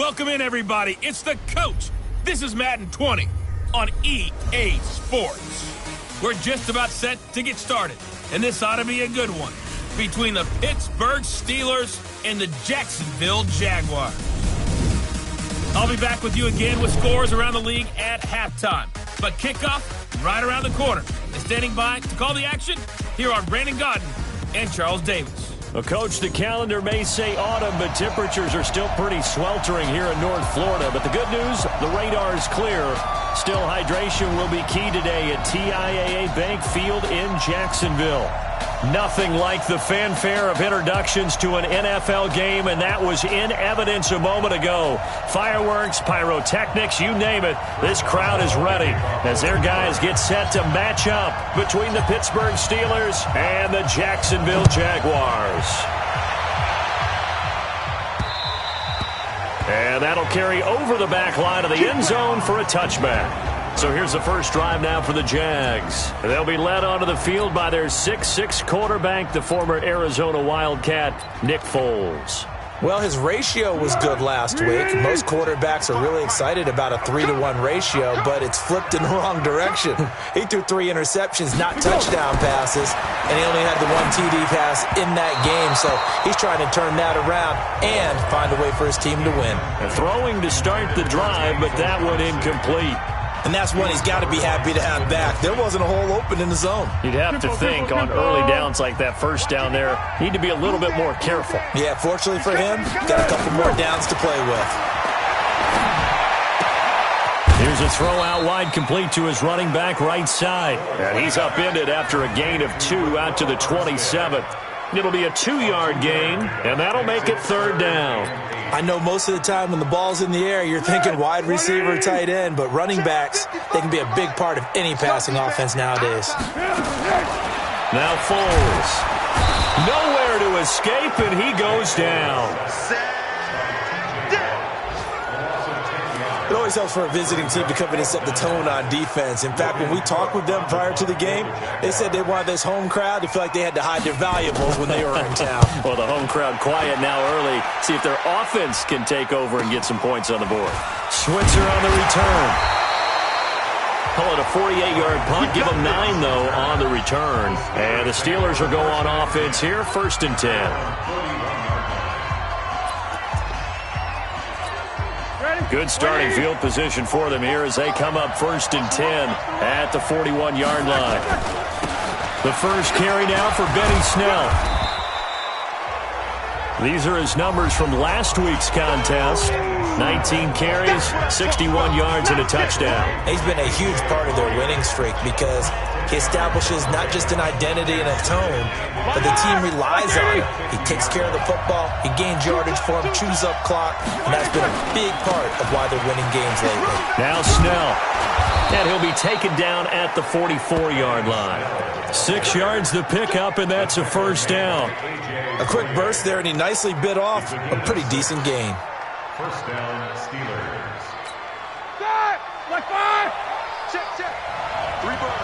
Welcome in, everybody. It's the coach. This is Madden 20 on EA Sports. We're just about set to get started, and this ought to be a good one between the Pittsburgh Steelers and the Jacksonville Jaguars. I'll be back with you again with scores around the league at halftime. But kickoff right around the corner. And standing by to call the action, here are Brandon Godden and Charles Davis. Well, Coach, the calendar may say autumn, but temperatures are still pretty sweltering here in North Florida. But the good news, the radar is clear. Still, hydration will be key today at TIAA Bank Field in Jacksonville. Nothing like the fanfare of introductions to an NFL game, and that was in evidence a moment ago. Fireworks, pyrotechnics, you name it. This crowd is ready as their guys get set to match up between the Pittsburgh Steelers and the Jacksonville Jaguars. And that'll carry over the back line of the end zone for a touchback. So here's the first drive now for the Jags. They'll be led onto the field by their 6'6" quarterback, the former Arizona Wildcat, Nick Foles. Well, his ratio was good last week. Most quarterbacks are really excited about a 3-to-1 ratio, but it's flipped in the wrong direction. He threw 3 interceptions, not touchdown passes, and he only had the 1 TD pass in that game. So he's trying to turn that around and find a way for his team to win. Throwing to start the drive, but that one incomplete. And that's one he's got to be happy to have back. There wasn't a hole open in the zone. You'd have to think on early downs like that first down there, need to be a little bit more careful. Yeah, fortunately for him, got a couple more downs to play with. Here's a throw out wide, complete to his running back right side. And he's upended after a gain of 2 out to the 27th. It'll be a 2-yard gain, and that'll make it 3rd down. I know most of the time when the ball's in the air, you're thinking wide receiver, tight end, but running backs, they can be a big part of any passing offense nowadays. Now Foles. Nowhere to escape, and he goes down. It always helps for a visiting team to come in and set the tone on defense. In fact, when we talked with them prior to the game, they said they wanted this home crowd to feel like they had to hide their valuables when they were in town. Well, the home crowd quiet now early. See if their offense can take over and get some points on the board. Switzer on the return. Call it a 48-yard punt. Give them 9, though, on the return. And the Steelers will go on offense here, 1st and 10. Good starting field position for them here as they come up 1st and 10 at the 41-yard line. The first carry now for Benny Snell. These are his numbers from last week's contest. 19 carries, 61 yards, and a touchdown. He's been a huge part of their winning streak because he establishes not just an identity and a tone, but the team relies on it. He takes care of the football, he gains yardage for him, chews up clock, and that's been a big part of why they're winning games lately. Now Snell, and he'll be taken down at the 44-yard line. 6 yards the pickup, and that's a 1st down. A quick burst there, and he nicely bit off a pretty decent gain. 1st down, Steelers. Set! Like 5! Check. 3 bud.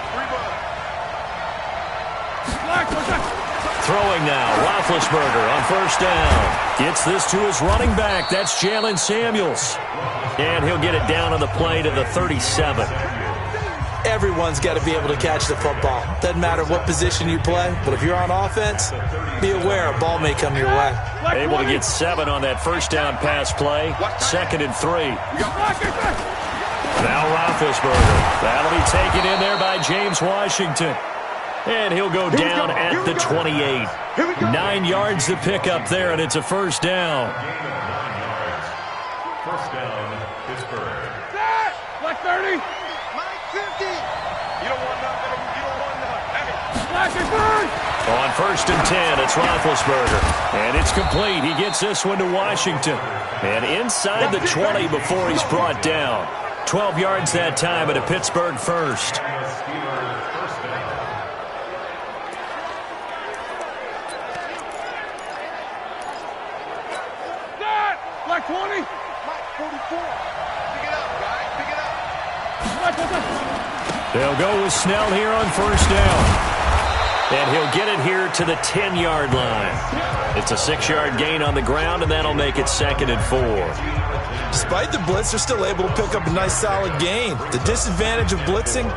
Throwing now, Roethlisberger on 1st down. Gets this to his running back. That's Jalen Samuels. And he'll get it down on the play to the 37. Everyone's got to be able to catch the football. Doesn't matter what position you play, but if you're on offense, be aware a ball may come your way. Able to get 7 on that 1st down pass play. 2nd and 3. Now Roethlisberger. That'll be taken in there by James Washington. And he'll go down at the 28. 9 yards to pick up there, and it's a 1st down. 1st down, Pittsburgh. Set! Like 30! Mike 50! You don't want nothing. You don't want nothing. Like 30! On 1st and 10, it's Roethlisberger. And it's complete. He gets this one to Washington. And inside the 20 before he's brought down. 12 yards that time at a Pittsburgh 1st. Like 20. Mike 44. Pick it up, guys. Pick it up. They'll go with Snell here on 1st down. And he'll get it here to the 10-yard line. It's a 6-yard gain on the ground, and that'll make it 2nd and 4. Despite the blitz, they're still able to pick up a nice solid gain. The disadvantage of blitzing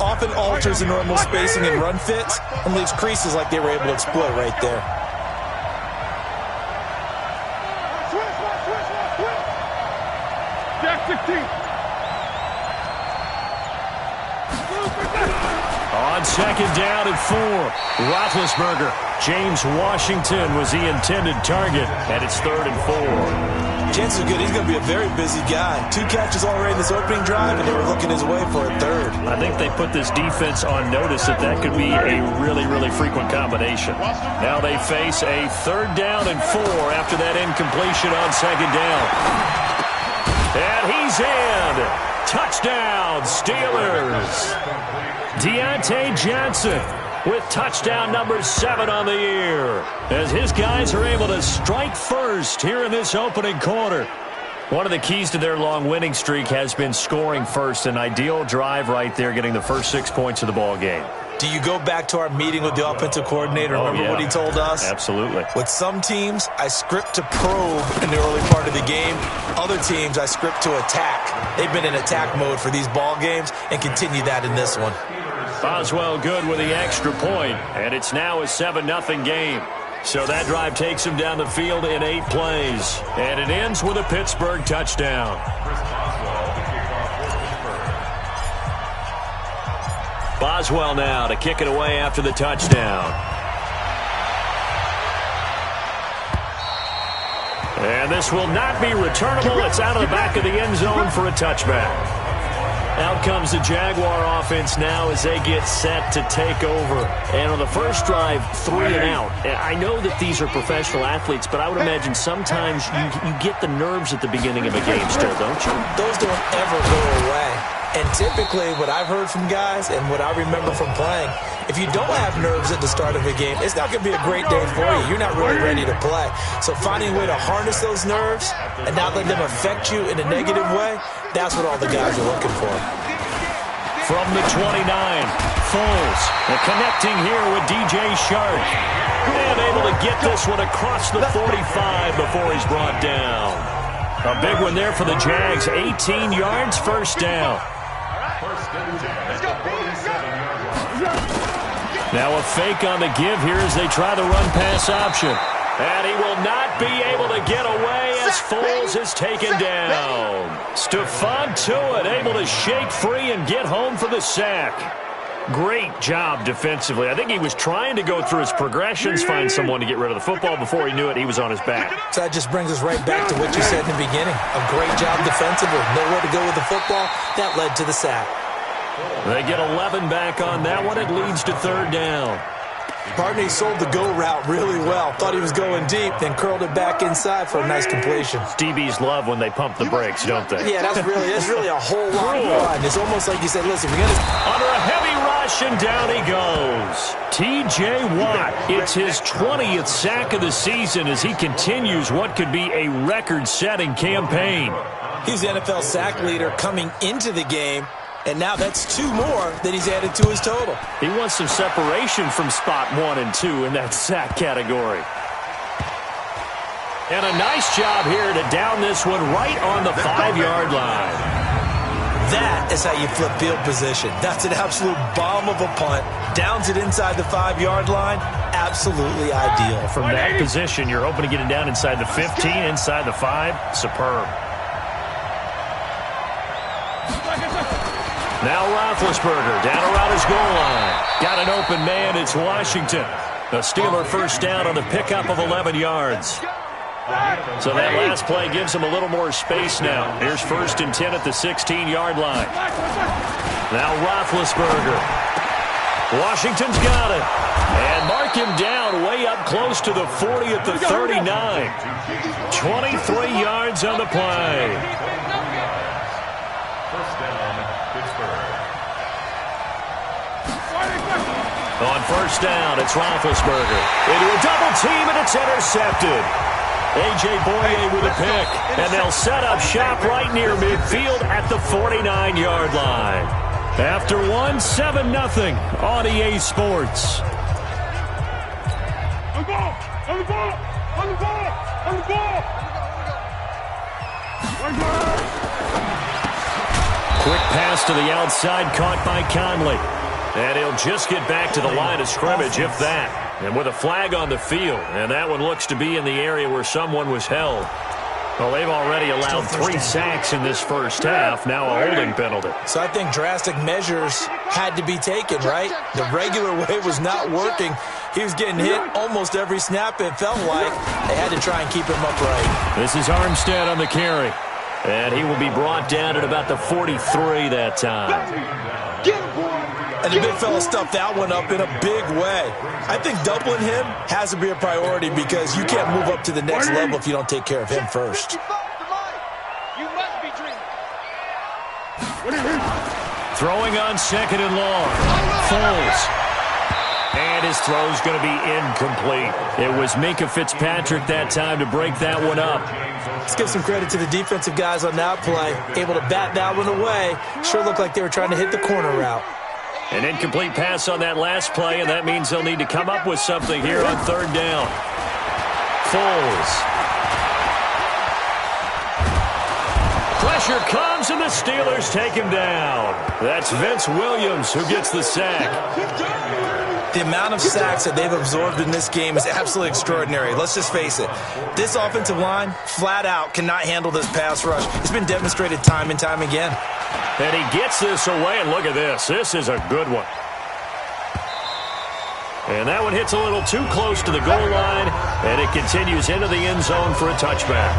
often alters the normal spacing and run fits and leaves creases like they were able to exploit right there. Jack 16. On second down and 4, Roethlisberger. James Washington was the intended target, and it's 3rd and 4. Chances are good he's going to be a very busy guy. 2 catches already in this opening drive, and they were looking his way for a 3rd. I think they put this defense on notice that that could be a really, really frequent combination. Now they face a 3rd down and 4 after that incompletion on second down. And he's in. Touchdown, Steelers. Deontay Johnson with touchdown number 7 on the year, as his guys are able to strike first here in this opening quarter. One of the keys to their long winning streak has been scoring first. An ideal drive right there, getting the first 6 points of the ball game. Do you go back to our meeting with the offensive coordinator? Remember what he told us? Absolutely. With some teams, I script to probe in the early part of the game. Other teams, I script to attack. They've been in attack mode for these ball games and continue that in this one. Boswell good with the extra point, and it's now a 7-0 game. So that drive takes him down the field in 8 plays, and it ends with a Pittsburgh touchdown. Boswell now to kick it away after the touchdown. And this will not be returnable. It's out of the back of the end zone for a touchback. Out comes the Jaguar offense now as they get set to take over. And on the first drive, 3 and out. I know that these are professional athletes, but I would imagine sometimes you get the nerves at the beginning of a game still, don't you? Those don't ever go away. And typically, what I've heard from guys and what I remember from playing, if you don't have nerves at the start of a game, it's not going to be a great day for you. You're not really ready to play. So finding a way to harness those nerves and not let them affect you in a negative way, that's what all the guys are looking for. From the 29, Foles connecting here with DJ Shark. And able to get this one across the 45 before he's brought down. A big one there for the Jags. 18 yards, first down. Now a fake on the give here as they try the run-pass option. And he will not be able to get away as Foles is taken down. Stephon Tuitt able to shake free and get home for the sack. Great job defensively. I think he was trying to go through his progressions, find someone to get rid of the football. Before he knew it, he was on his back. So that just brings us right back to what you said in the beginning. A great job defensively. Nowhere to go with the football. That led to the sack. They get 11 back on that one. It leads to 3rd down. Partner, he sold the go route really well. Thought he was going deep, then curled it back inside for a nice completion. DBs love when they pump the brakes, don't they? Yeah, that's really a whole lot of fun. It's almost like you said, listen, we're going to... Under a heavy rush, and down he goes. T.J. Watt, it's his 20th sack of the season as he continues what could be a record-setting campaign. He's the NFL sack leader coming into the game. And now that's 2 more that he's added to his total. He wants some separation from spot 1 and 2 in that sack category. And a nice job here to down this one right on the 5-yard line. That is how you flip field position. That's an absolute bomb of a punt. Downs it inside the 5-yard line. Absolutely ideal. From that position, you're hoping to get it down inside the 15, inside the 5. Superb. Now Roethlisberger down around his goal line. Got an open man. It's Washington. A Steeler first down on the pickup of 11 yards. So that last play gives him a little more space now. Here's 1st and 10 at the 16-yard line. Now Roethlisberger. Washington's got it. And mark him down way up close to the 40 at the 39. 23 yards on the play. On first down, it's Roethlisberger. Into a double team, and it's intercepted. A.J. Boye with a pick. And they'll set up shop right near midfield at the 49-yard line. After one, 7-0 on EA Sports. On the ball! On the ball! On the ball! On the ball! Quick pass to the outside, caught by Conley. And he'll just get back to the line of scrimmage, if that. And with a flag on the field, and that one looks to be in the area where someone was held. Well, they've already allowed 3 sacks in this first half, now a holding penalty. So I think drastic measures had to be taken, right? The regular way was not working. He was getting hit almost every snap, it felt like. They had to try and keep him upright. This is Armstead on the carry. And he will be brought down at about the 43 that time. And the big fella stuffed that one up in a big way. I think doubling him has to be a priority because you can't move up to the next level if you don't take care of him first. You must be dreaming. Throwing on 2nd and long. Foles. And his throw's going to be incomplete. It was Minkah Fitzpatrick that time to break that one up. Let's give some credit to the defensive guys on that play. Able to bat that one away. Sure looked like they were trying to hit the corner route. An incomplete pass on that last play, and that means they'll need to come up with something here on 3rd down. Foles. Pressure comes, and the Steelers take him down. That's Vince Williams who gets the sack. The amount of sacks that they've absorbed in this game is absolutely extraordinary. Let's just face it. This offensive line, flat out, cannot handle this pass rush. It's been demonstrated time and time again. And he gets this away, and look at this. This is a good one. And that one hits a little too close to the goal line, and it continues into the end zone for a touchback.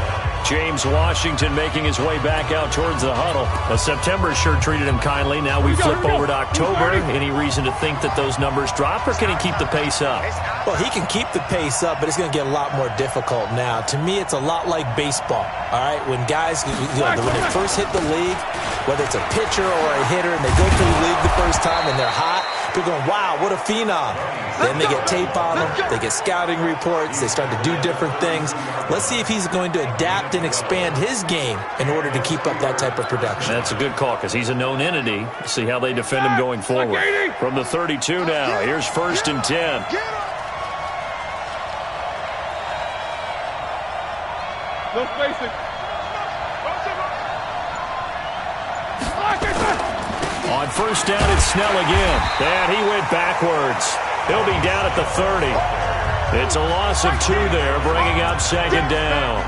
James Washington making his way back out towards the huddle. September sure treated him kindly. Now we flip over to October. Any reason to think that those numbers drop, or can he keep the pace up? Well, he can keep the pace up, but it's going to get a lot more difficult now. To me, it's a lot like baseball, all right? When guys, when they first hit the league, whether it's a pitcher or a hitter, and they go through the league the first time and they're hot, people are going, wow, what a phenom. Then they get tape on them. They get scouting reports. They start to do different things. Let's see if he's going to adapt and expand his game in order to keep up that type of production. That's a good call because he's a known entity. See how they defend him going forward. From the 32 now, here's 1st and 10. No spacing. On 1st down, it's Snell again. And he went backwards. He'll be down at the 30. It's a loss of 2 there, bringing up 2nd down.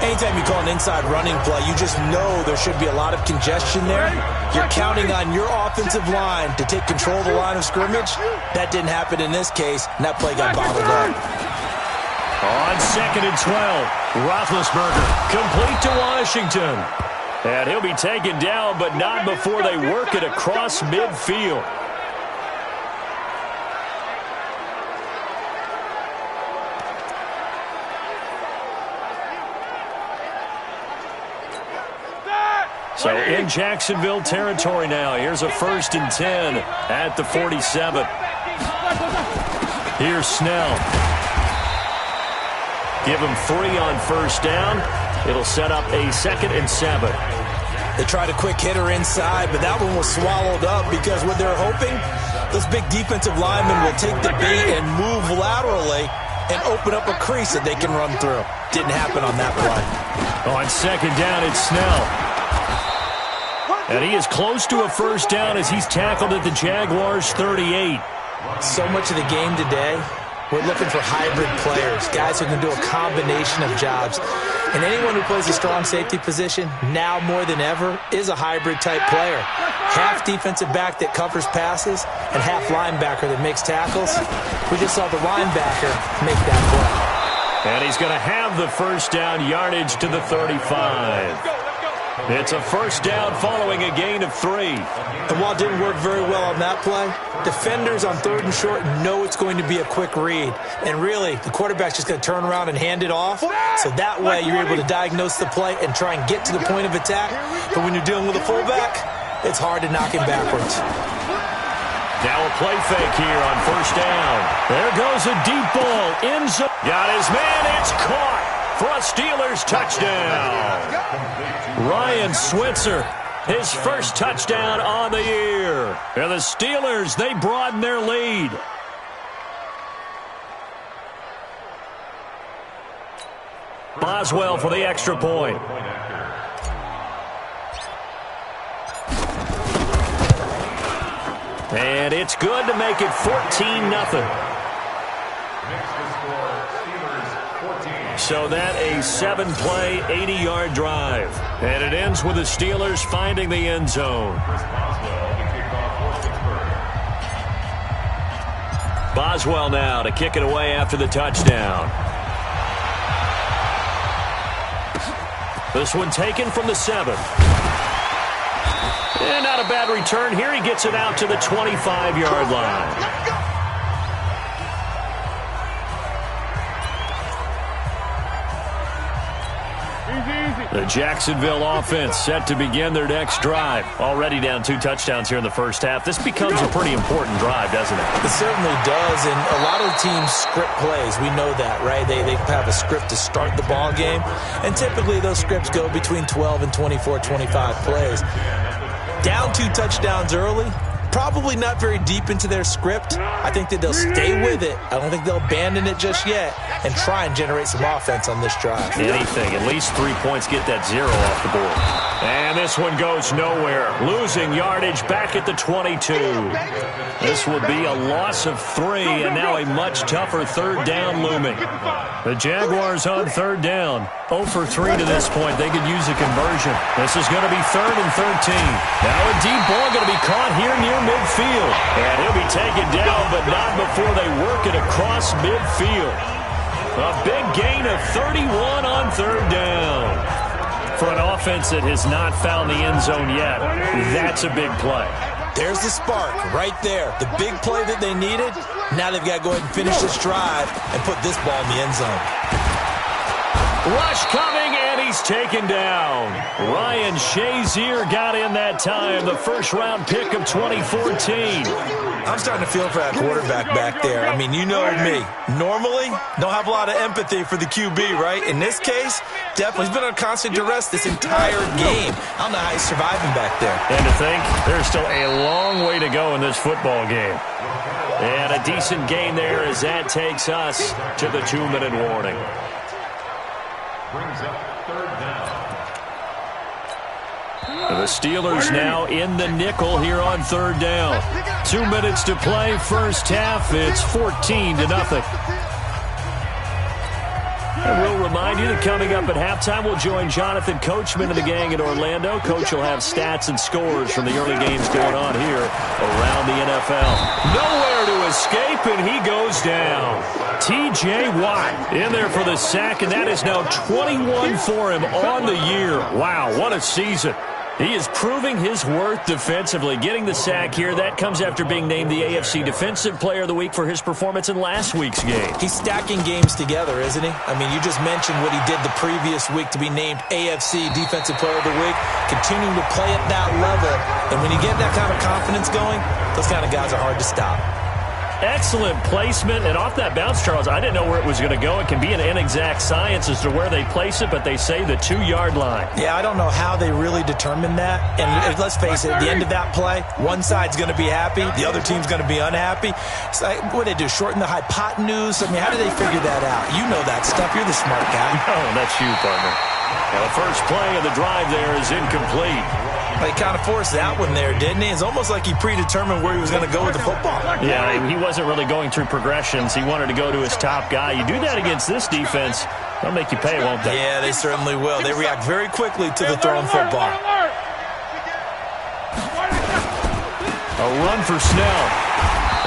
Anytime you call an inside running play, you just know there should be a lot of congestion there. You're counting on your offensive line to take control of the line of scrimmage. That didn't happen in this case, and that play got bottled up. On 2nd and 12, Roethlisberger complete to Washington. And he'll be taken down, but not before they work it across midfield. So in Jacksonville territory now. Here's a 1st and 10 at the 47. Here's Snell. Give him 3 on 1st down. It'll set up a 2nd and 7. They tried a quick hitter inside, but that one was swallowed up because what they're hoping, those big defensive linemen will take the bait and move laterally and open up a crease that they can run through. Didn't happen on that play. On 2nd down, it's Snell. And he is close to a 1st down as he's tackled at the Jaguars 38. So much of the game today, we're looking for hybrid players, guys who can do a combination of jobs. And anyone who plays a strong safety position, now more than ever, is a hybrid-type player. Half defensive back that covers passes and half linebacker that makes tackles. We just saw the linebacker make that play. And he's going to have the 1st down yardage to the 35. It's a 1st down following a gain of 3. And while it didn't work very well on that play, defenders on 3rd and short know it's going to be a quick read. And really, the quarterback's just going to turn around and hand it off. So that way, you're able to diagnose the play and try and get to the point of attack. But when you're dealing with a fullback, it's hard to knock him backwards. Now a play fake here on 1st down. There goes a deep ball. End zone. Got his man. It's caught for a Steelers touchdown. Ryan Switzer, his 1st touchdown on the year. And the Steelers, they broaden their lead. Boswell for the extra point. And it's good to make it 14-0. So that a 7-play, 80-yard drive. And it ends with the Steelers finding the end zone. Boswell now to kick it away after the touchdown. This one taken from the 7. And not a bad return here. He gets it out to the 25-yard line. The Jacksonville offense set to begin their next drive. Already down 2 touchdowns here in the first half. This becomes a pretty important drive, doesn't it? It certainly does, and a lot of the teams script plays. We know that, right? They have a script to start the ball game, and typically those scripts go between 12 and 24, 25 plays. Down 2 touchdowns early, probably not very deep into their script. I think that they'll stay with it. I don't think they'll abandon it just yet and try and generate some offense on this drive. Anything, at least 3 points, get that 0 off the board. And this one goes nowhere. Losing yardage back at the 22. This will be a loss of 3, and now a much tougher third down looming. The Jaguars on third down. 0 for 3 to this point. They could use a conversion. This is going to be 3rd and 13. Now a deep ball going to be caught here near midfield. And he'll be taken down, but not before they work it across midfield. A big gain of 31 on third down. For an offense that has not found the end zone yet, that's a big play. There's the spark right there. The big play that they needed. Now they've got to go ahead and finish this drive and put this ball in the end zone. Rush coming, and he's taken down. Ryan Shazier got in that time, the first-round pick of 2014. I'm starting to feel for that quarterback back there. I mean, you know me. Normally, don't have a lot of empathy for the QB, right? In this case, definitely he's been on constant duress this entire game. I don't know how he's surviving back there. And to think, there's still a long way to go in this football game. And a decent gain there as that takes us to the 2-minute warning. Brings up third down. The Steelers now in the nickel here on third down. 2 minutes to play, first half. It's 14-0. And we'll remind you that coming up at halftime, we'll join Jonathan Coachman and the gang in Orlando. Coach will have stats and scores from the early games going on here around the NFL. Nowhere to escape, and he goes down. T.J. Watt in there for the sack, and that is now 21 for him on the year. Wow, what a season. He is proving his worth defensively, getting the sack here. That comes after being named the AFC Defensive Player of the Week for his performance in last week's game. He's stacking games together, isn't he? I mean, you just mentioned what he did the previous week to be named AFC Defensive Player of the Week, continuing to play at that level. And when you get that kind of confidence going, those kind of guys are hard to stop. Excellent placement, and off that bounce, Charles, I didn't know where it was going to go. It can be an inexact science as to where they place it, but they say the 2-yard line. Yeah, I don't know how they really determined that. And let's face it, at the end of that play, one side's going to be happy, the other team's going to be unhappy. It's like, what do they do, shorten the hypotenuse? I mean, how do they figure that out? You know that stuff. You're the smart guy. No, that's you, partner. Now, the first play of the drive there is incomplete. He kind of forced that one there, didn't he? It's almost like he predetermined where he was going to go with the football. Yeah, he wasn't really going through progressions. He wanted to go to his top guy. You do that against this defense, they'll make you pay, won't they? Yeah, they certainly will. They react very quickly to the thrown football. A run for Snell.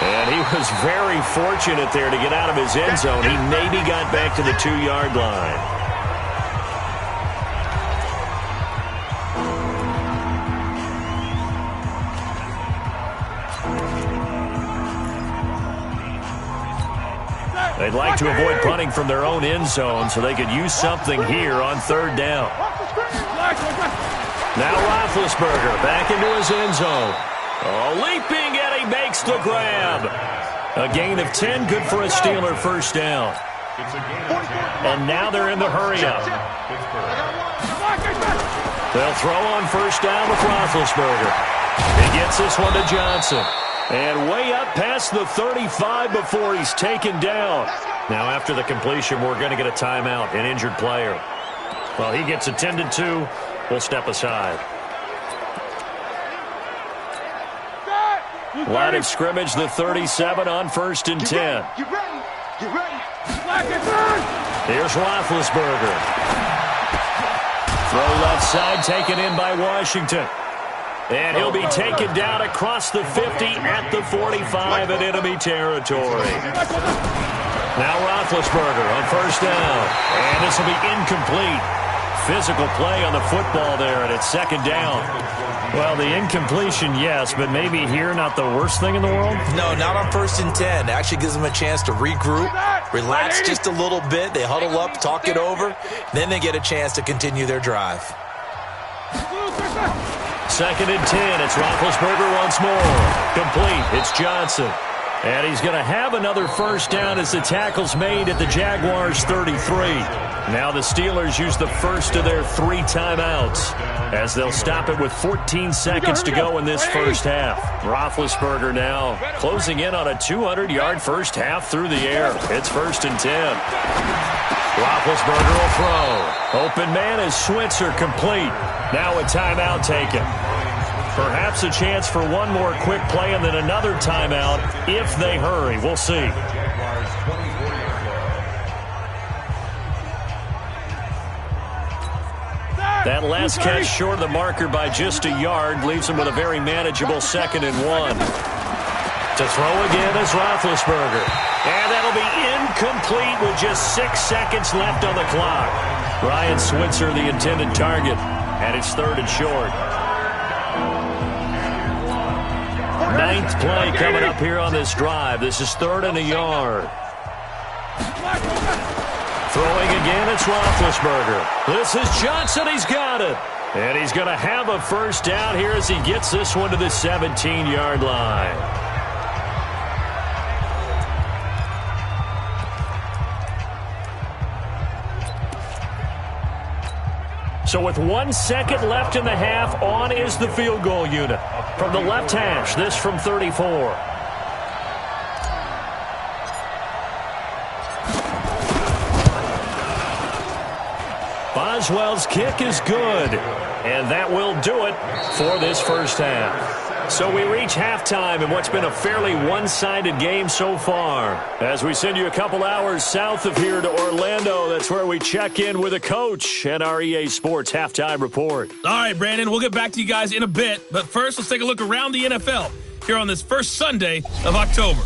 And he was very fortunate there to get out of his end zone. He maybe got back to the 2-yard line. They'd like to avoid punting from their own end zone so they could use something here on third down. Now Roethlisberger back into his end zone. Oh, leaping, and he makes the grab. A gain of 10, good for a Steeler first down. And now they're in the hurry-up. They'll throw on first down with Roethlisberger. He gets this one to Johnson. And way up past the 35 before he's taken down. Now, after the completion, we're going to get a timeout, an injured player. Well, he gets attended to. We'll step aside. Line of scrimmage, the 37 on 1st and 10. Get ready. Get ready. Here's Roethlisberger. Throw left side, taken in by Washington. And he'll be taken down across the 50 at the 45 in enemy territory. Now Roethlisberger on 1st down. And this will be incomplete. Physical play on the football there, and it's 2nd down. Well, the incompletion, yes, but maybe here not the worst thing in the world? No, not on 1st and 10. It actually gives them a chance to regroup, relax just a little bit. They huddle up, talk it over. Then they get a chance to continue their drive. 2nd and 10. It's Roethlisberger once more. Complete. It's Johnson. And he's going to have another 1st down as the tackle's made at the Jaguars' 33. Now the Steelers use the first of their 3 timeouts as they'll stop it with 14 seconds to go in this first half. Roethlisberger now closing in on a 200-yard first half through the air. It's 1st and 10. Roethlisberger will throw. Open man is Switzer, complete. Now a timeout taken. Perhaps a chance for one more quick play and then another timeout if they hurry. We'll see. That last catch short of the marker by just a yard leaves him with a very manageable 2nd and 1. To throw again is Roethlisberger. And that'll be incomplete with just 6 seconds left on the clock. Ryan Switzer, the intended target, and it's 3rd and short. 9th play coming up here on this drive. This is 3rd and a yard. Throwing again, it's Roethlisberger. This is Johnson. He's got it. And he's going to have a 1st down here as he gets this one to the 17-yard line. So with 1 second left in the half, on is the field goal unit. From the left hash, this from 34. Boswell's kick is good, and that will do it for this first half. So we reach halftime in what's been a fairly one-sided game so far. As we send you a couple hours south of here to Orlando, that's where we check in with a coach and our EA Sports Halftime Report. All right, Brandon, we'll get back to you guys in a bit, but first let's take a look around the NFL here on this first Sunday of October.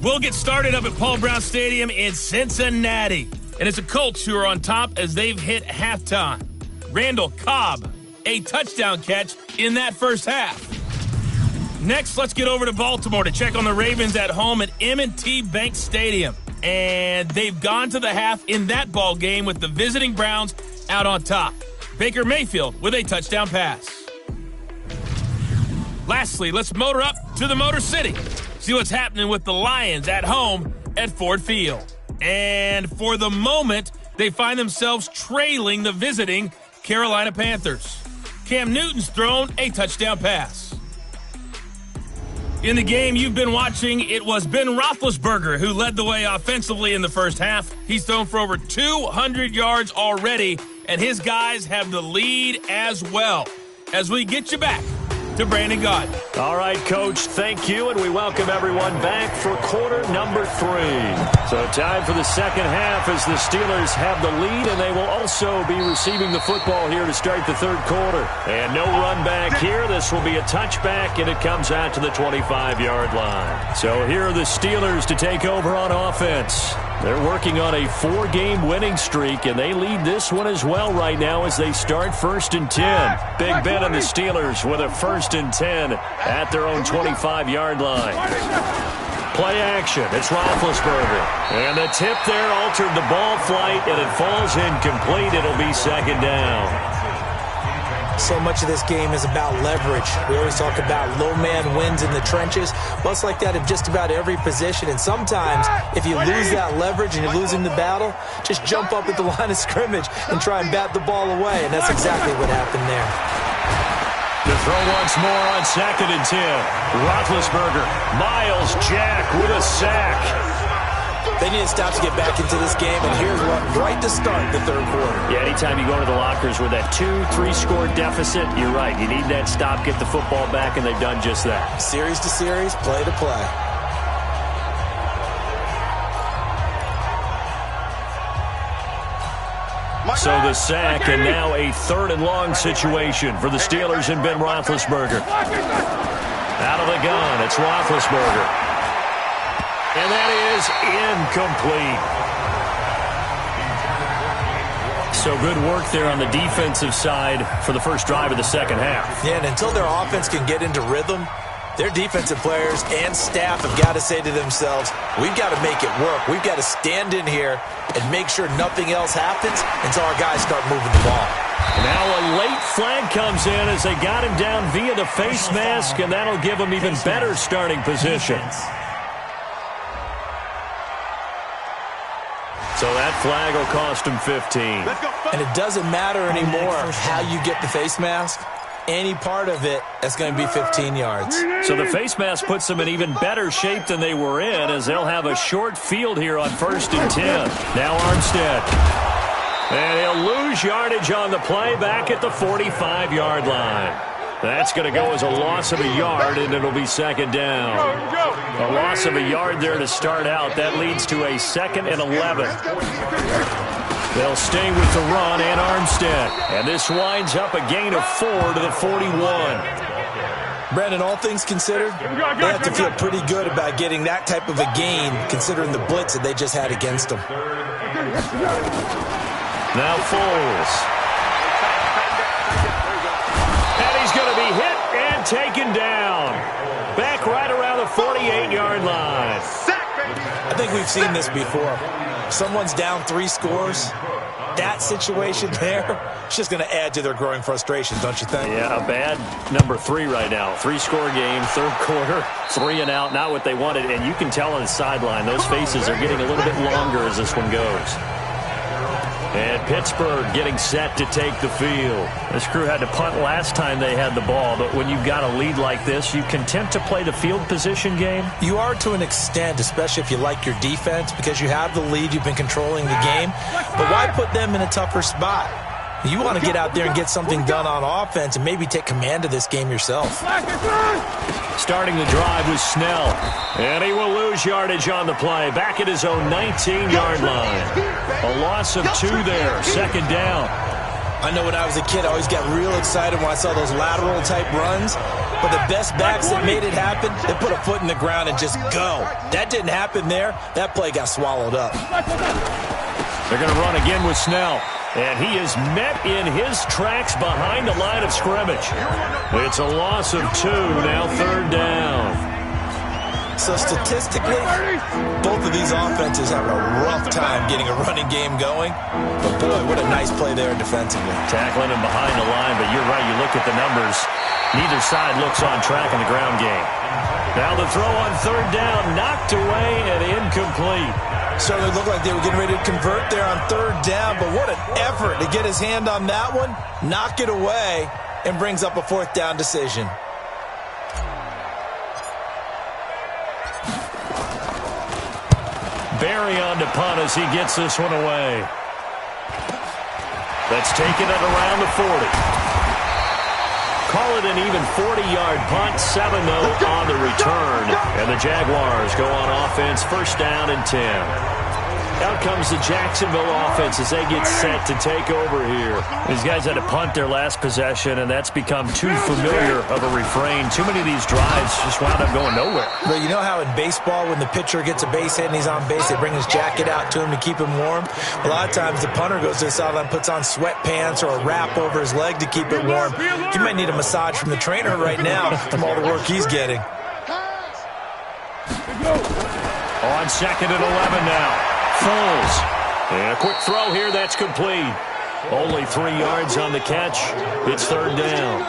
We'll get started up at Paul Brown Stadium in Cincinnati. And it's the Colts who are on top as they've hit halftime. Randall Cobb, a touchdown catch in that first half. Next, let's get over to Baltimore to check on the Ravens at home at M&T Bank Stadium. And they've gone to the half in that ball game with the visiting Browns out on top. Baker Mayfield with a touchdown pass. Lastly, let's motor up to the Motor City. See what's happening with the Lions at home at Ford Field. And for the moment, they find themselves trailing the visiting Carolina Panthers. Cam Newton's thrown a touchdown pass. In the game you've been watching, it was Ben Roethlisberger who led the way offensively in the first half. He's thrown for over 200 yards already, and his guys have the lead as well. As we get you back to Brandon Gaudin. All right, Coach, thank you, and we welcome everyone back for quarter number 3. So time for the second half as the Steelers have the lead, and they will also be receiving the football here to start the third quarter. And no run back here. This will be a touchback, and it comes out to the 25-yard line. So here are the Steelers to take over on offense. They're working on a 4-game winning streak, and they lead this one as well right now as they start 1st and 10. Big Ben and the Steelers with a 1st and 10 at their own 25-yard line. Play action. It's Roethlisberger. And the tip there altered the ball flight, and it falls incomplete. It'll be 2nd down. So much of this game is about leverage. We always talk about low man wins in the trenches. Well, it's like that in just about every position. And sometimes, if you lose that leverage and you're losing the battle, just jump up at the line of scrimmage and try and bat the ball away. And that's exactly what happened there. To throw once more on 2nd and 10. Roethlisberger. Miles Jack with a sack. They need to stop to get back into this game, and here's what, right to start the third quarter. Yeah, anytime you go to the lockers with that 2-3 score deficit, you're right. You need that stop, get the football back, and they've done just that. Series to series, play to play. So the sack, and now a 3rd and long situation for the Steelers and Ben Roethlisberger. Out of the gun, it's Roethlisberger. And that is incomplete. So good work there on the defensive side for the first drive of the second half. Yeah, and until their offense can get into rhythm, their defensive players and staff have got to say to themselves, we've got to make it work. We've got to stand in here and make sure nothing else happens until our guys start moving the ball. Now a late flag comes in as they got him down via the face mask, and that'll give him even better starting position. So that flag will cost him 15. And it doesn't matter anymore how you get the face mask. Any part of it, that's going to be 15 yards. So the face mask puts them in even better shape than they were in, as they'll have a short field here on 1st and 10. Now Armstead. And he'll lose yardage on the play back at the 45-yard line. That's going to go as a loss of a yard, and it'll be 2nd down. A loss of a yard there to start out. That leads to a 2nd and 11. They'll stay with the run and Armstead. And this winds up a gain of 4 to the 41. Brandon, all things considered, they have to feel pretty good about getting that type of a gain, considering the blitz that they just had against them. Now Foles. And he's going to be hit and taken down. Back right around the 48-yard line. I think we've seen this before. Someone's down 3 scores. That situation there, it's just going to add to their growing frustration, don't you think? Yeah, a bad number 3 right now. 3-score game, 3rd quarter, 3 and out, not what they wanted. And you can tell on the sideline, those faces are getting a little bit longer as this one goes. And Pittsburgh getting set to take the field. This crew had to punt last time they had the ball, but when you've got a lead like this, you content to play the field position game? You are to an extent, especially if you like your defense, because you have the lead, you've been controlling the game. But why put them in a tougher spot? You want to get out there and get something done on offense and maybe take command of this game yourself. Starting the drive with Snell. And he will lose yardage on the play. Back at his own 19-yard line. A loss of 2 there. 2nd down. I know when I was a kid, I always got real excited when I saw those lateral-type runs. But the best backs that made it happen, they put a foot in the ground and just go. That didn't happen there. That play got swallowed up. They're going to run again with Snell. And he is met in his tracks behind the line of scrimmage. It's a loss of 2, now 3rd down. So statistically, both of these offenses have a rough time getting a running game going. But boy, what a nice play there defensively. Tackling him behind the line, but you're right, you look at the numbers. Neither side looks on track in the ground game. Now the throw on 3rd down, knocked away and incomplete. Certainly looked like they were getting ready to convert there on 3rd down, but what an effort to get his hand on that one, knock it away, and brings up a 4th down decision. Barry on to punt as he gets this one away. That's taken at around the 40. Call it an even 40-yard punt, 7-0 on the return. And the Jaguars go on offense, 1st down and 10. Out comes the Jacksonville offense as they get set to take over here. These guys had to punt their last possession, and that's become too familiar of a refrain. Too many of these drives just wound up going nowhere. But you know how in baseball, when the pitcher gets a base hit and he's on base, they bring his jacket out to him to keep him warm? A lot of times the punter goes to the sideline, puts on sweatpants or a wrap over his leg to keep it warm. He might need a massage from the trainer right now from all the work he's getting. On 2nd and 11 now. Foles. And a quick throw here, that's complete. Only 3 yards on the catch. It's 3rd down.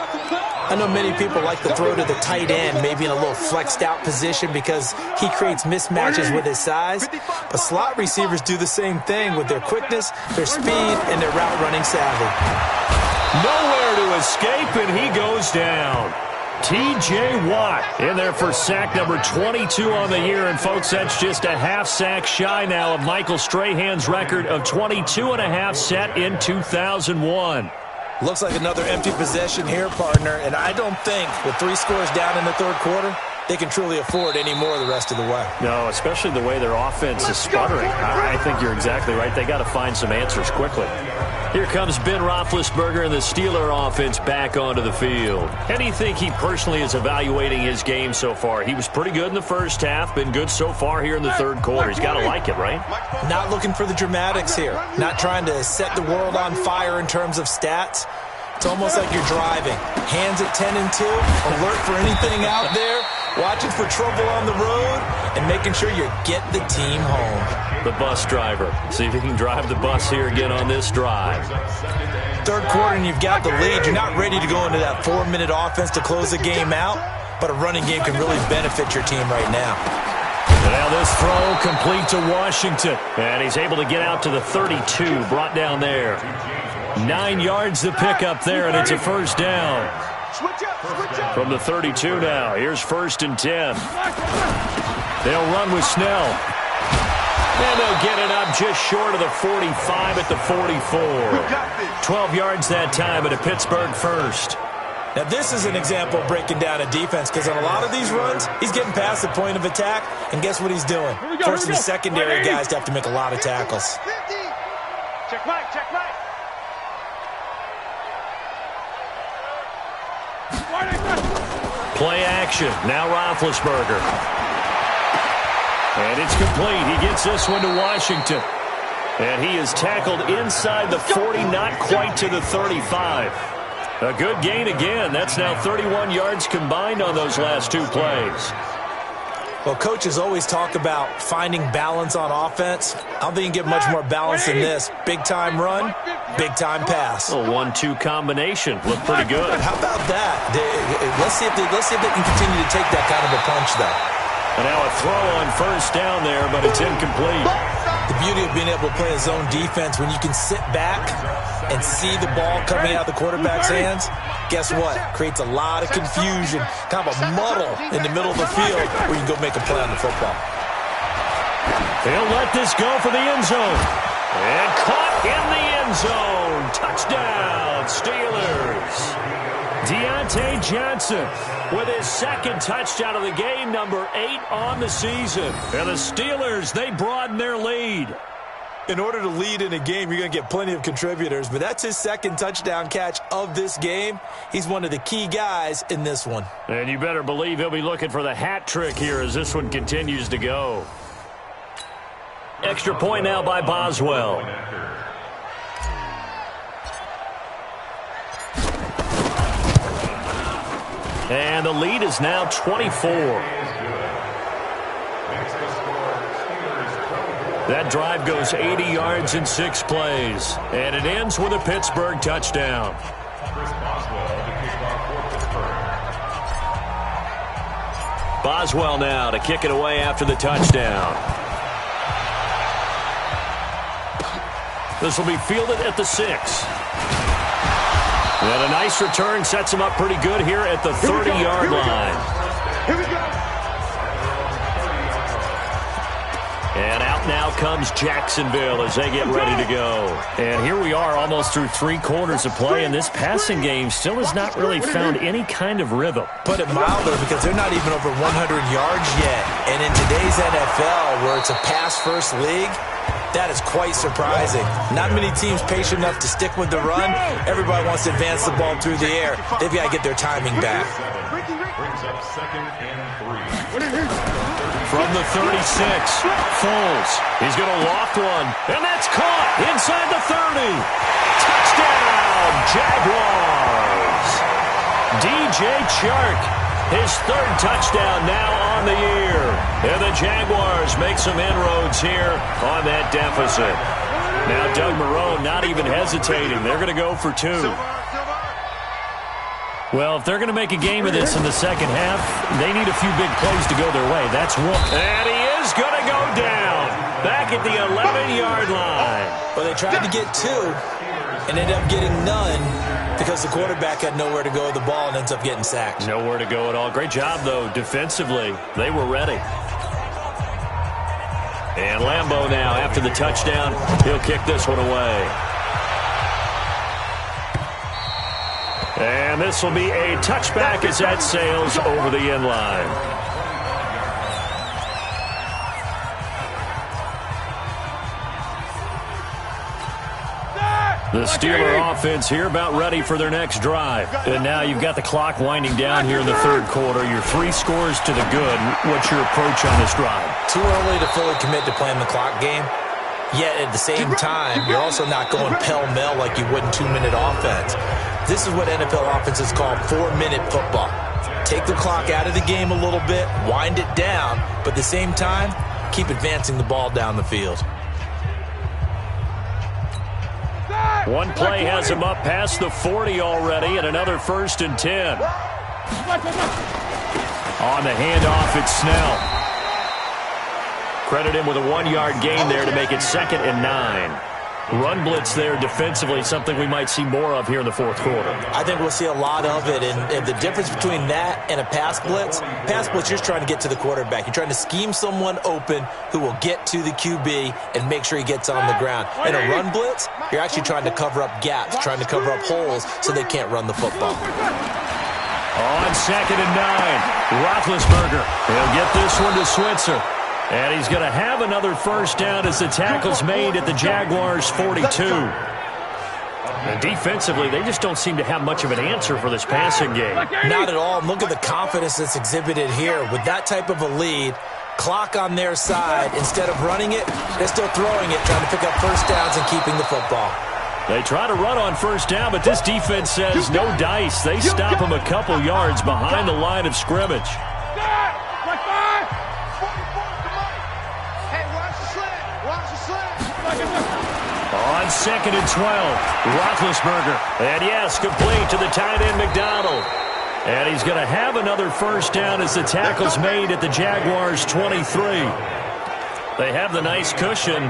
I know many people like to throw to the tight end, maybe in a little flexed out position because he creates mismatches with his size. But slot receivers do the same thing with their quickness, their speed, and their route running savvy. Nowhere to escape, and he goes down. T.J. Watt in there for sack number 22 on the year. And, folks, that's just a half sack shy now of Michael Strahan's record of 22.5 set in 2001. Looks like another empty possession here, partner. And I don't think with 3 scores down in the third quarter, they can truly afford any more the rest of the way. No, especially the way their offense is sputtering. I think you're exactly right. They got to find some answers quickly. Here comes Ben Roethlisberger and the Steeler offense back onto the field. How do you think he personally is evaluating his game so far? He was pretty good in the first half, been good so far here in the third quarter. He's got to like it, right? Not looking for the dramatics here. Not trying to set the world on fire in terms of stats. It's almost like you're driving. Hands at 10 and 2, alert for anything out there, watching for trouble on the road, and making sure you get the team home. The bus driver. See if he can drive the bus here again on this drive. Third quarter and you've got the lead. You're not ready to go into that 4-minute offense to close the game out, but a running game can really benefit your team right now. And now this throw complete to Washington. And he's able to get out to the 32, brought down there. 9 yards to pick up there, and it's a first down. From the 32 now. Here's 1st and 10. They'll run with Snell. And they'll get it up just short of the 45 at the 44. 12 yards that time at a Pittsburgh first. Now this is an example of breaking down a defense, because on a lot of these runs, he's getting past the point of attack, and guess what he's doing? Forcing the secondary guys to have to make a lot of tackles. Check Mike, check Mike. Play action. Now Roethlisberger. And it's complete. He gets this one to Washington. And he is tackled inside the 40, not quite to the 35. A good gain again. That's now 31 yards combined on those last 2 plays. Well, coaches always talk about finding balance on offense. I don't think you can get much more balance than this. Big-time run, big-time pass. A 1-2 combination. Looked pretty good. How about that? Let's see if they can continue to take that kind of a punch, though. And now a throw on first down there, but it's incomplete. The beauty of being able to play a zone defense, when you can sit back and see the ball coming out of the quarterback's hands, guess what? Creates a lot of confusion, kind of a muddle in the middle of the field where you can go make a play on the football. They'll let this go for the end zone. And caught in the end zone. Touchdown, Steelers. Deontay Johnson with his 2nd touchdown of the game, number 8 on the season. And the Steelers, they broaden their lead. In order to lead in a game, you're going to get plenty of contributors, but that's his 2nd touchdown catch of this game. He's one of the key guys in this one. And you better believe he'll be looking for the hat trick here as this one continues to go. Extra point now by Boswell. And the lead is now 24. That drive goes 80 yards in 6 plays. And it ends with a Pittsburgh touchdown. Boswell now to kick it away after the touchdown. This will be fielded at the 6. And a nice return sets him up pretty good here at the 30-yard line. Here we go. And out now comes Jacksonville as they get ready to go. And here we are almost through 3 quarters of play, and this passing game still has not really found any kind of rhythm. Put it milder, because they're not even over 100 yards yet. And in today's NFL, where it's a pass-first league, that is quite surprising. Not many teams patient enough to stick with the run. Everybody wants to advance the ball through the air. They've got to get their timing back. Brings up 2nd and 3. From the 36, Foles. He's going to loft one, and that's caught inside the 30. Touchdown, Jaguars. DJ Chark, his 3rd touchdown now on the year. And the Jaguars make some inroads here on that deficit. Now Doug Marrone not even hesitating. They're going to go for 2. Well, if they're going to make a game of this in the second half, they need a few big plays to go their way. That's one. And he is going to go down back at the 11-yard line. Well, they tried to get 2 and ended up getting none. Because the quarterback had nowhere to go with the ball and ends up getting sacked. Nowhere to go at all. Great job, though, defensively. They were ready. And Lambeau now, after the touchdown, he'll kick this one away. And this will be a touchback as that sails over the end line. The Steeler offense here about ready for their next drive. And now you've got the clock winding down here in the third quarter. You're 3 scores to the good. What's your approach on this drive? Too early to fully commit to playing the clock game. Yet at the same time, you're also not going pell-mell like you would in 2-minute offense. This is what NFL offenses call 4-minute football. Take the clock out of the game a little bit, wind it down, but at the same time, keep advancing the ball down the field. One play has him up past the 40 already, and another 1st and 10. On the handoff, it's Snell. Credit him with a 1-yard gain there to make it 2nd and 9. Run blitz there defensively, something we might see more of here in the fourth quarter. I think we'll see a lot of it, and the difference between that and a pass blitz, you're just trying to get to the quarterback. You're trying to scheme someone open who will get to the QB and make sure he gets on the ground. In a run blitz, you're actually trying to cover up gaps, trying to cover up holes so they can't run the football. On 2nd and 9, Roethlisberger. He'll get this one to Switzer. And he's going to have another 1st down as the tackle's made at the Jaguars' 42. And defensively, they just don't seem to have much of an answer for this passing game. Not at all. Look at the confidence that's exhibited here. With that type of a lead, clock on their side, instead of running it, they're still throwing it, trying to pick up 1st downs and keeping the football. They try to run on 1st down, but this defense says no dice. They stop him a couple yards behind the line of scrimmage. On 2nd and 12, Roethlisberger. And yes, complete to the tight end, McDonald. And he's going to have another 1st down as the tackle's made at the Jaguars' 23. They have the nice cushion.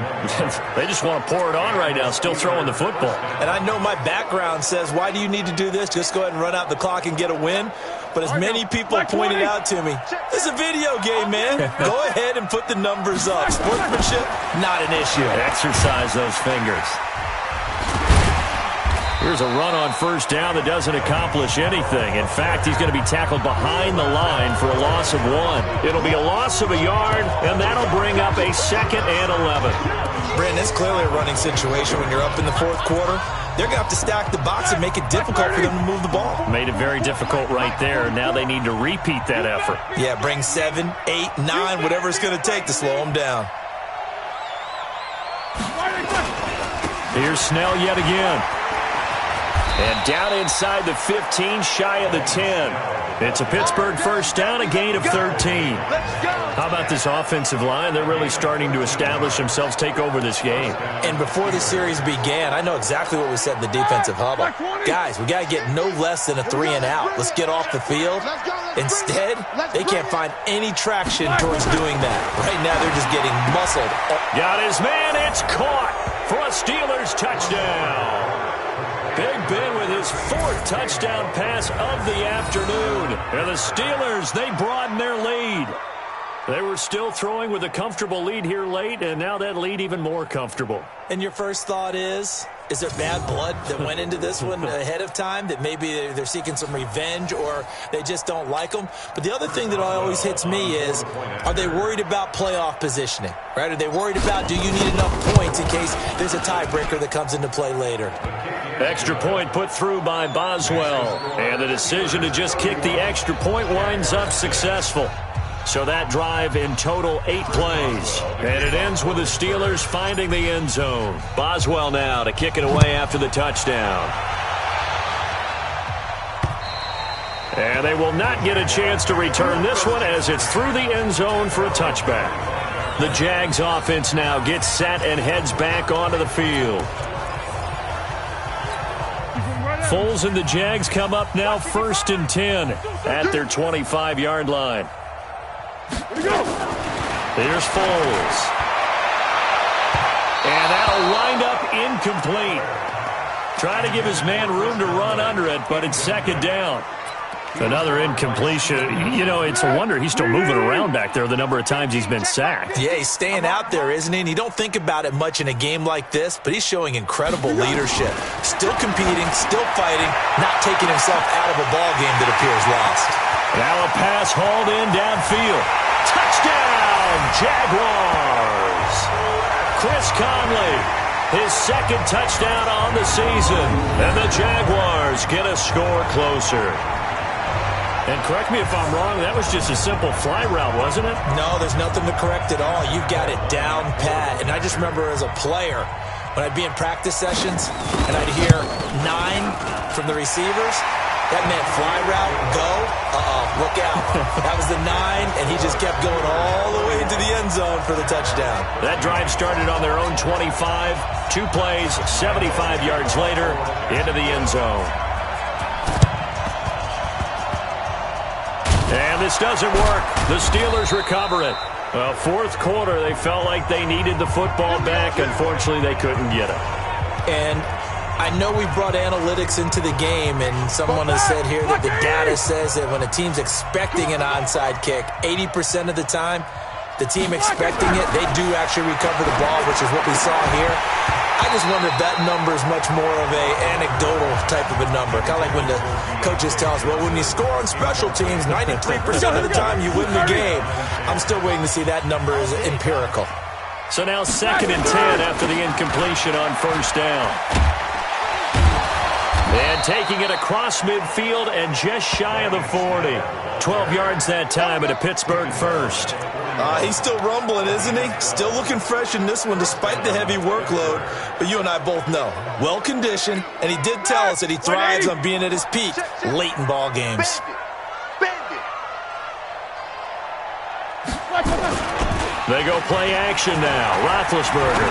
They just want to pour it on right now, still throwing the football. And I know my background says, why do you need to do this? Just go ahead and run out the clock and get a win. But as many people pointed out to me, this is a video game, man. Go ahead and put the numbers up. Sportsmanship, not an issue. Exercise those fingers. Here's a run on 1st down that doesn't accomplish anything. In fact, he's going to be tackled behind the line for a loss of 1. It'll be a loss of a yard, and that'll bring up a 2nd and 11. Brandon, it's clearly a running situation when you're up in the fourth quarter. They're going to have to stack the box and make it difficult for them to move the ball. Made it very difficult right there. Now they need to repeat that effort. Yeah, bring 7, 8, 9, whatever it's going to take to slow them down. Here's Snell yet again. And down inside the 15, shy of the 10. It's a Pittsburgh 1st down, a gain of 13. How about this offensive line? They're really starting to establish themselves, take over this game. And before the series began, I know exactly what we said in the defensive huddle. Guys, we got to get no less than a 3 and out. Let's get off the field. Instead, they can't find any traction towards doing that. Right now, they're just getting muscled. Got his man. It's caught for a Steelers touchdown. Big Ben with his 4th touchdown pass of the afternoon. And the Steelers, they broaden their lead. They were still throwing with a comfortable lead here late, and now that lead even more comfortable. And your first thought is there bad blood that went into this one ahead of time, that maybe they're seeking some revenge or they just don't like them? But the other thing that always hits me is, are they worried about playoff positioning? Right? Are they worried about, do you need enough points in case there's a tiebreaker that comes into play later? Extra point put through by Boswell. And the decision to just kick the extra point winds up successful. So that drive in total 8 plays. And it ends with the Steelers finding the end zone. Boswell now to kick it away after the touchdown. And they will not get a chance to return this one as it's through the end zone for a touchback. The Jags offense now gets set and heads back onto the field. Foles and the Jags come up now 1st and 10 at their 25-yard line. Here's Foles. And that'll wind up incomplete. Trying to give his man room to run under it, but it's second down. Another incompletion. You know, it's a wonder he's still moving around back there the number of times he's been sacked. Yeah, he's staying out there, isn't he? And you don't think about it much in a game like this, but he's showing incredible leadership. Still competing, still fighting, not taking himself out of a ball game that appears lost. Now a pass hauled in downfield. Touchdown, Jaguars! Chris Conley, his second touchdown on the season. And the Jaguars get a score closer. And correct me if I'm wrong, that was just a simple fly route, wasn't it? No, there's nothing to correct at all. You've got it down pat. And I just remember as a player, when I'd be in practice sessions and I'd hear 9 from the receivers, that meant fly route, go, look out. That was the 9, and he just kept going all the way into the end zone for the touchdown. That drive started on their own 25. 2 plays, 75 yards later, into the end zone. And this doesn't work. The Steelers recover it. Well, fourth quarter, they felt like they needed the football back. Unfortunately, they couldn't get it. And I know we brought analytics into the game, and someone has said here that the data says that when a team's expecting an onside kick, 80% of the time, the team expecting it, they do actually recover the ball, which is what we saw here. I just wonder if that number is much more of a anecdotal type of a number. Kind of like when the coaches tell us, well, when you score on special teams, 93% of the time you win the game. I'm still waiting to see that number is empirical. So now 2nd and 10 after the incompletion on first down. And taking it across midfield and just shy of the 40. 12 yards that time at a Pittsburgh first. He's still rumbling, isn't he? Still looking fresh in this one despite the heavy workload. But you and I both know, well-conditioned, and he did tell us that he thrives on being at his peak late in ball games. They go play action now. Roethlisberger.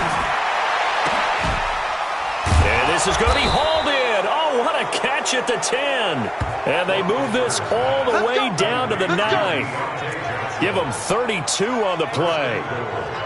And this is going to be hauled in. Oh, what a catch at the 10. And they move this all the way down to the 9. Give them 32 on the play.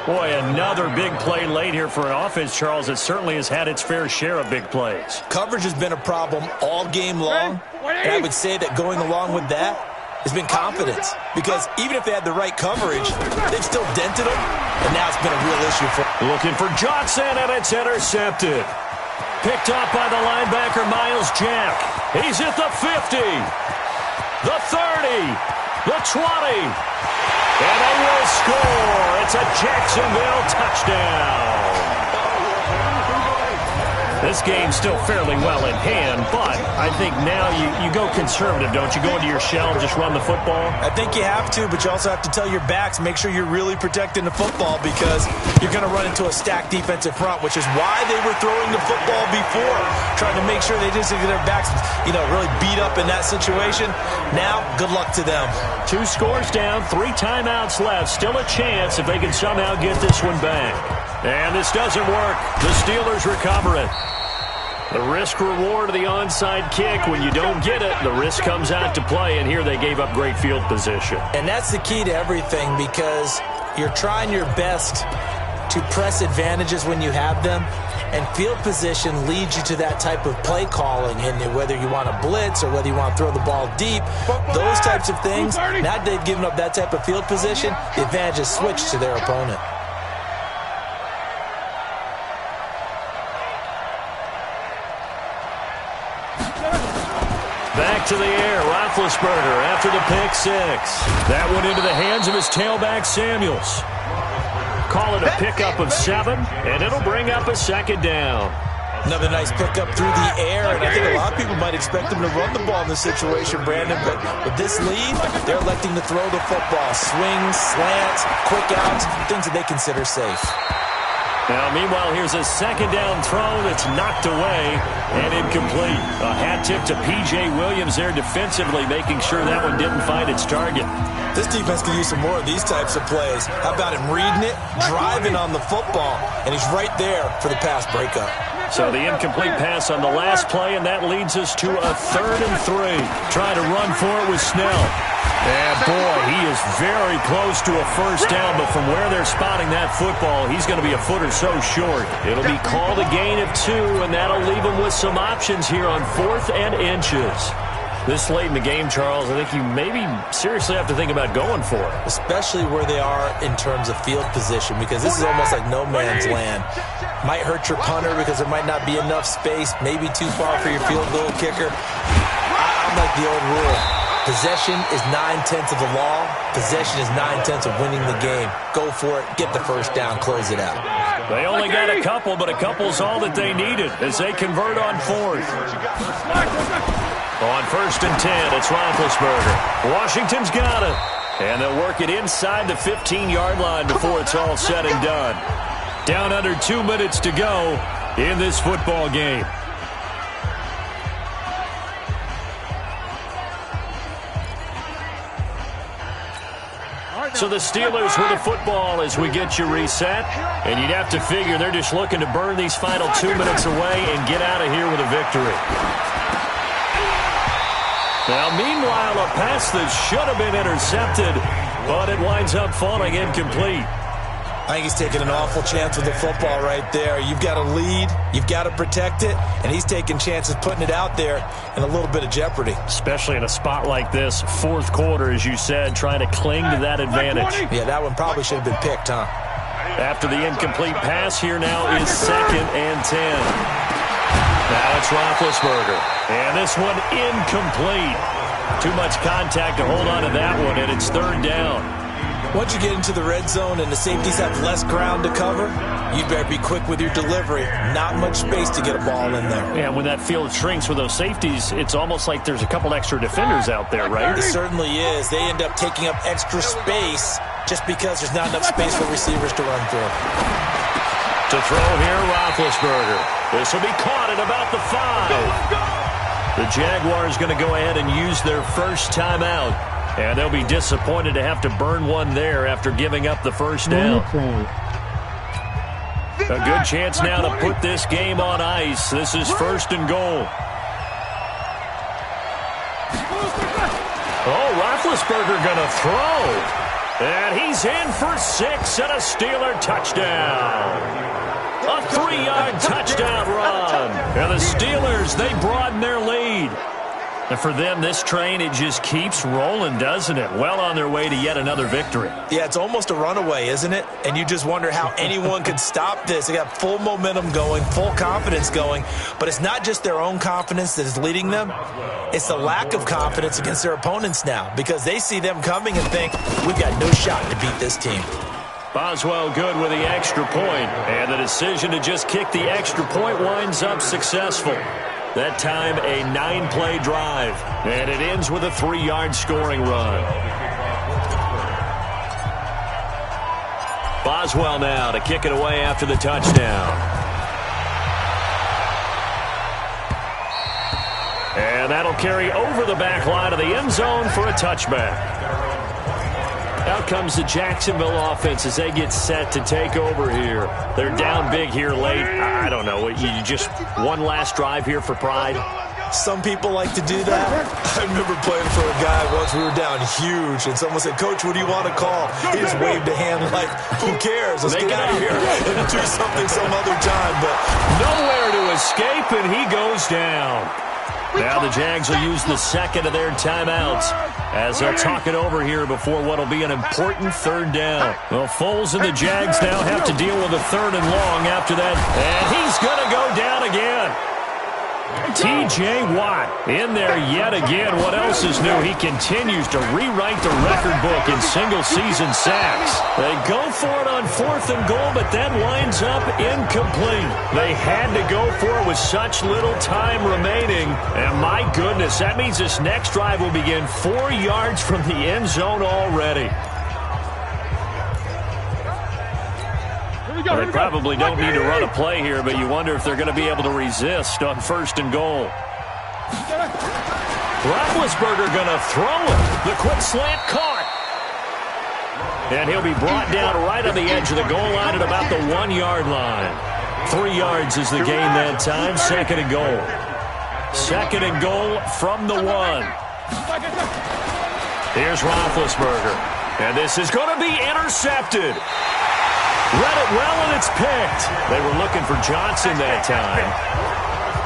Boy, another big play late here for an offense, Charles, that certainly has had its fair share of big plays. Coverage has been a problem all game long, and I would say that going along with that has been confidence. Because even if they had the right coverage, they've still dented them, and now it's been a real issue for them. Looking for Johnson, and it's intercepted. Picked up by the linebacker, Miles Jack. He's at the 50, the 30, the 20. And they will score. It's a Jacksonville touchdown. This game's still fairly well in hand, but I think now you go conservative, don't you? Go into your shell and just run the football? I think you have to, but you also have to tell your backs, make sure you're really protecting the football because you're going to run into a stacked defensive front, which is why they were throwing the football before, trying to make sure they just get their backs, really beat up in that situation. Now, good luck to them. 2 scores down, 3 timeouts left. Still a chance if they can somehow get this one back. And this doesn't work. The Steelers recover it. The risk-reward of the onside kick, when you don't get it, the risk comes out to play, and here they gave up great field position. And that's the key to everything because you're trying your best to press advantages when you have them, and field position leads you to that type of play calling, and whether you want to blitz or whether you want to throw the ball deep, those types of things, now that they've given up that type of field position, the advantage is switched to their opponent. Back to the air, Roethlisberger after the pick 6. That one into the hands of his tailback, Samuels. Call it a pickup of 7, and it'll bring up a 2nd down. Another nice pickup through the air, and I think a lot of people might expect them to run the ball in this situation, Brandon, but with this lead, they're electing to throw the football. Swings, slants, quick outs, things that they consider safe. Now, meanwhile, here's a 2nd down throw that's knocked away and incomplete. A hat tip to P.J. Williams there defensively, making sure that one didn't find its target. This defense could use some more of these types of plays. How about him reading it, driving on the football, and he's right there for the pass breakup. So the incomplete pass on the last play, and that leads us to a 3rd and 3. Trying to run for it with Snell. And boy, he is very close to a first down, but from where they're spotting that football, he's going to be a foot or so short. It'll be called a gain of 2, and that'll leave him with some options here on 4th and inches. This late in the game, Charles, I think you maybe seriously have to think about going for it. Especially where they are in terms of field position, because this is almost like no man's land. Might hurt your punter because there might not be enough space, maybe too far for your field goal kicker. I'm like the old rule. Possession is 9/10 of the law. Possession is 9/10 of winning the game. Go for it, get the first down, close it out. They only got a couple, but a couple's all that they needed as they convert on 4th. On 1st and 10, it's Roethlisberger. Washington's got it. And they'll work it inside the 15-yard line before it's all said and done. Down under 2 minutes to go in this football game. So the Steelers with the football as we get you reset. And you'd have to figure they're just looking to burn these final 2 minutes away and get out of here with a victory. Now, meanwhile, a pass that should have been intercepted, but it winds up falling incomplete. I think he's taking an awful chance with the football right there. You've got to lead, you've got to protect it, and he's taking chances putting it out there in a little bit of jeopardy. Especially in a spot like this, 4th quarter, as you said, trying to cling to that advantage. Yeah, that one probably should have been picked, huh? After the incomplete pass, here now is 2nd and 10. Now it's Roethlisberger. And this one incomplete. Too much contact to hold on to that one, and it's 3rd down. Once you get into the red zone and the safeties have less ground to cover, you better be quick with your delivery. Not much space to get a ball in there. And when that field shrinks with those safeties, it's almost like there's a couple extra defenders out there, right? It certainly is. They end up taking up extra space just because there's not enough space for receivers to run through. To throw here, Roethlisberger. This will be caught at about the 5. The Jaguars going to go ahead and use their first timeout. And they'll be disappointed to have to burn one there after giving up the first down. A good chance now to put this game on ice. This is 1st and goal. Oh, Roethlisberger going to throw. And he's in for 6 and a Steeler touchdown. A 3-yard touchdown run. And the Steelers, they broaden their lead. And for them, this train, it just keeps rolling, doesn't it? Well on their way to yet another victory. Yeah, it's almost a runaway, isn't it? And you just wonder how anyone could stop this. They got full momentum going, full confidence going. But it's not just their own confidence that is leading them. It's the lack of confidence against their opponents now, because they see them coming and think, we've got no shot to beat this team. Boswell good with the extra point. And the decision to just kick the extra point winds up successful. That time, a 9-play drive. And it ends with a 3-yard scoring run. Boswell now to kick it away after the touchdown. And that'll carry over the back line of the end zone for a touchback. Out comes the Jacksonville offense as they get set to take over here. They're down big here late. I don't know. You just one last drive here for pride? Some people like to do that. I remember playing for a guy once. We were down huge, and someone said, Coach, what do you want to call? He just waved a hand like, who cares? Let's get out of here and do something some other time. But nowhere to escape, and he goes down. Now the Jags will use the second of their timeouts as they'll talk it over here before what will be an important 3rd down. Well, Foles and the Jags now have to deal with a 3rd and long after that. And he's going to go down again. T.J. Watt in there yet again. What else is new? He continues to rewrite the record book in single-season sacks. They go for it on 4th and goal, but that winds up incomplete. They had to go for it with such little time remaining. And my goodness, that means this next drive will begin 4 yards from the end zone already. Well, they probably don't need to run a play here, but you wonder if they're going to be able to resist on 1st and goal. Roethlisberger going to throw it. The quick slant caught. And he'll be brought down right on the edge of the goal line at about the 1-yard line. 3 yards is the gain that time. Second and goal. Second and goal from the 1. Here's Roethlisberger. And this is going to be intercepted. Read it well, and it's picked. They were looking for Johnson that time.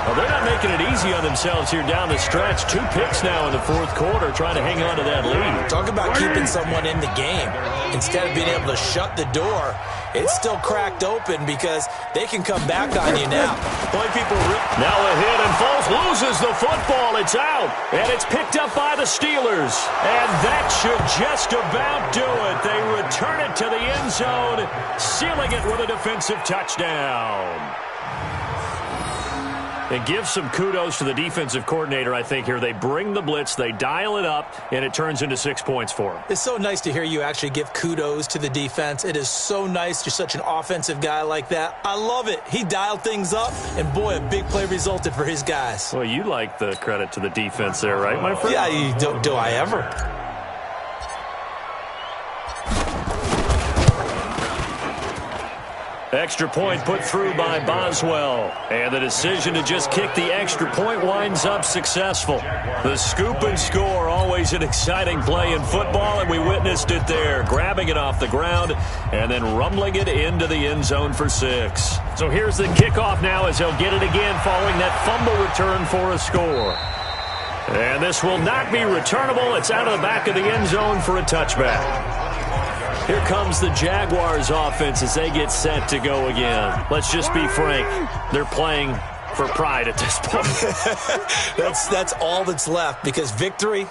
Well, they're not making it easy on themselves here down the stretch. 2 picks now in the fourth quarter, trying to hang on to that lead. Talk about keeping someone in the game. Instead of being able to shut the door, it's still cracked open because they can come back on you now. Now a hit, and Foles loses the football. It's out, and it's picked up by the Steelers. And that should just about do it. They return it to the end zone, sealing it with a defensive touchdown. And give some kudos to the defensive coordinator, I think, here. They bring the blitz, they dial it up, and it turns into 6 points for them. It's so nice to hear you actually give kudos to the defense. It is so nice. You're such an offensive guy like that. I love it. He dialed things up, and boy, a big play resulted for his guys. Well, you like the credit to the defense there, right, my friend? Yeah, do I ever? Extra point put through by Boswell. And the decision to just kick the extra point winds up successful. The scoop and score, always an exciting play in football, and we witnessed it there. Grabbing it off the ground and then rumbling it into the end zone for 6. So here's the kickoff now as he'll get it again following that fumble return for a score. And this will not be returnable. It's out of the back of the end zone for a touchback. Here comes the Jaguars offense as they get set to go again. Let's just be frank. They're playing for pride at this point. That's all that's left because victory,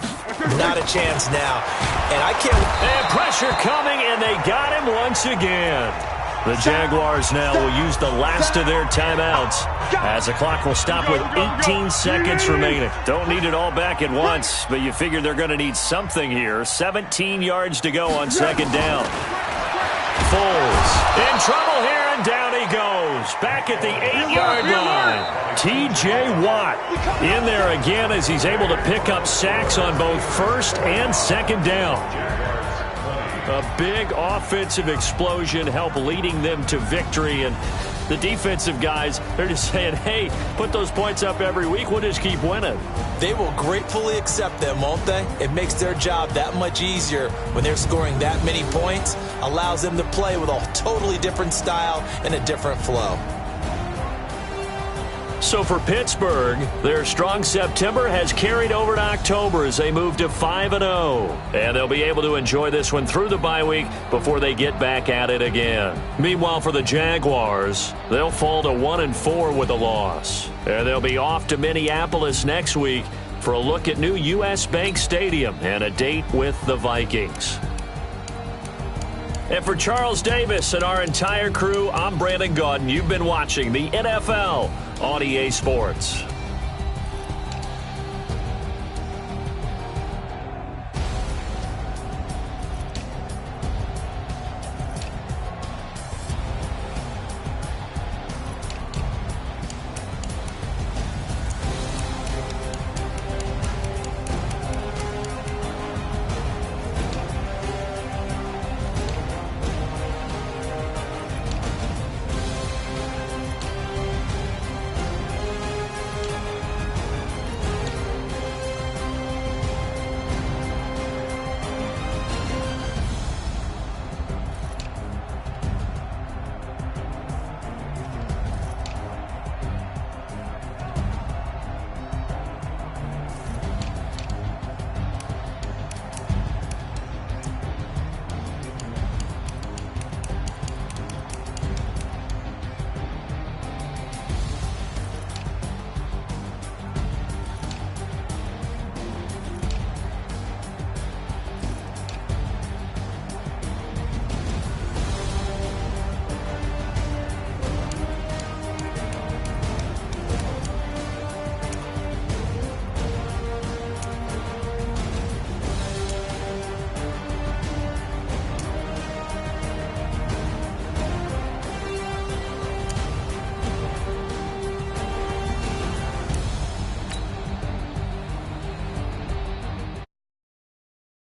not a chance now. And I can't... And pressure coming, and they got him once again. The Jaguars now will use the last of their timeouts as the clock will stop with 18 seconds remaining. Don't need it all back at once, but you figure they're going to need something here. 17 yards to go on second down. Foles in trouble here, and down he goes. Back at the 8-yard line. T.J. Watt in there again as he's able to pick up sacks on both first and second down. A big offensive explosion helped leading them to victory. And the defensive guys, they're just saying, hey, put those points up every week. We'll just keep winning. They will gratefully accept them, won't they? It makes their job that much easier when they're scoring that many points. Allows them to play with a totally different style and a different flow. So for Pittsburgh, their strong September has carried over to October as they move to 5-0. And they'll be able to enjoy this one through the bye week before they get back at it again. Meanwhile, for the Jaguars, they'll fall to 1-4 with a loss. And they'll be off to Minneapolis next week for a look at new U.S. Bank Stadium and a date with the Vikings. And for Charles Davis and our entire crew, I'm Brandon Gaudin. You've been watching the NFL on EA Sports.